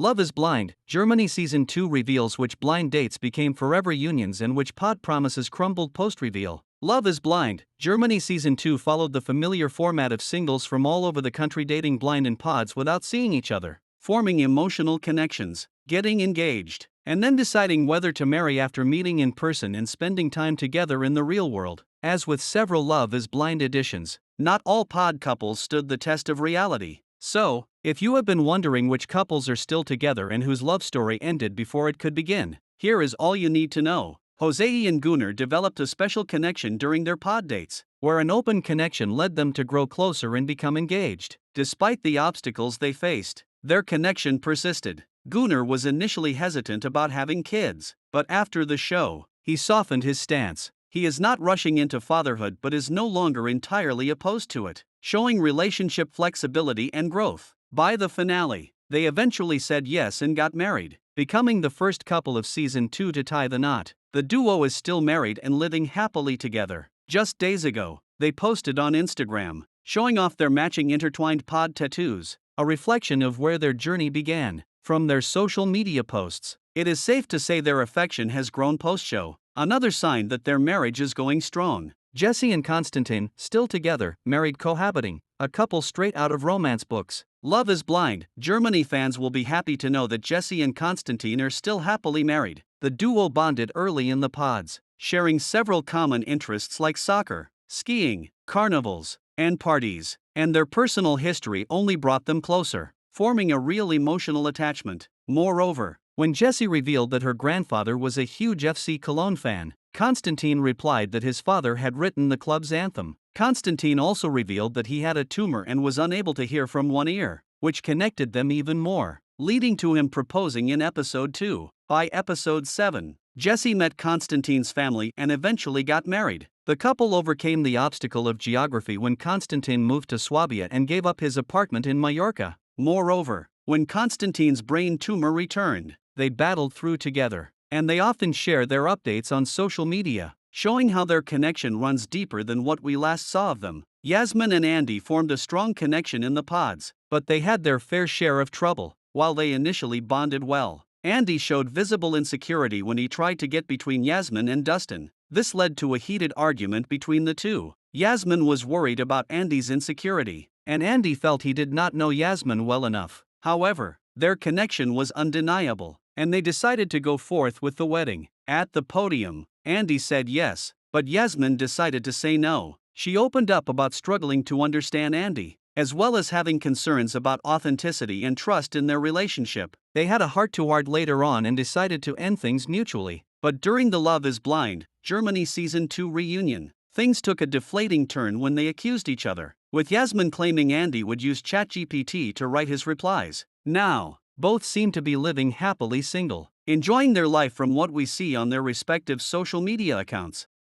Love is Blind, Germany Season 2 reveals which blind dates became forever unions and which pod promises crumbled post-reveal. Love is Blind, Germany Season 2 followed the familiar format of singles from all over the country dating blind in pods without seeing each other, forming emotional connections, getting engaged, and then deciding whether to marry after meeting in person and spending time together in the real world. As with several Love is Blind editions, not all pod couples stood the test of reality. So, if you have been wondering which couples are still together and whose love story ended before it could begin, here is all you need to know. Jose and Gunnar developed a special connection during their pod dates, where an open connection led them to grow closer and become engaged. Despite the obstacles they faced, their connection persisted. Gunnar was initially hesitant about having kids, but after the show, he softened his stance. He is not rushing into fatherhood but is no longer entirely opposed to it, showing relationship flexibility and growth. By the finale, they eventually said yes and got married, becoming the first couple of Season 2 to tie the knot. The duo is still married and living happily together. Just days ago, they posted on Instagram, showing off their matching intertwined pod tattoos, a reflection of where their journey began. From their social media posts, it is safe to say their affection has grown post-show, another sign that their marriage is going strong. Jesse and Konstantin, still together, married cohabiting, a couple straight out of romance books. Love is Blind, Germany fans will be happy to know that Jesse and Konstantin are still happily married. The duo bonded early in the pods, sharing several common interests like soccer, skiing, carnivals, and parties, and their personal history only brought them closer, forming a real emotional attachment. Moreover, when Jessie revealed that her grandfather was a huge FC Cologne fan, Konstantin replied that his father had written the club's anthem. Konstantin also revealed that he had a tumor and was unable to hear from one ear, which connected them even more, leading to him proposing in episode 2. By episode 7, Jessie met Konstantin's family and eventually got married. The couple overcame the obstacle of geography when Konstantin moved to Swabia and gave up his apartment in Mallorca. Moreover, when Konstantin's brain tumor returned, they battled through together, and they often share their updates on social media, showing how their connection runs deeper than what we last saw of them. Yasmin and Andy formed a strong connection in the pods, but they had their fair share of trouble. While they initially bonded well, Andy showed visible insecurity when he tried to get between Yasmin and Dustin. This led to a heated argument between the two. Yasmin was worried about Andy's insecurity, and Andy felt he did not know Yasmin well enough. However, their connection was undeniable, and they decided to go forth with the wedding. At the podium, Andy said yes, but Yasmin decided to say no. She opened up about struggling to understand Andy, as well as having concerns about authenticity and trust in their relationship. They had a heart-to-heart later on and decided to end things mutually. But during the Love is Blind, Germany Season 2 reunion, things took a deflating turn when they accused each other, with Yasmin claiming Andy would use ChatGPT to write his replies. Now, both seem to be living happily single, enjoying their life from what we see on their respective social media accounts.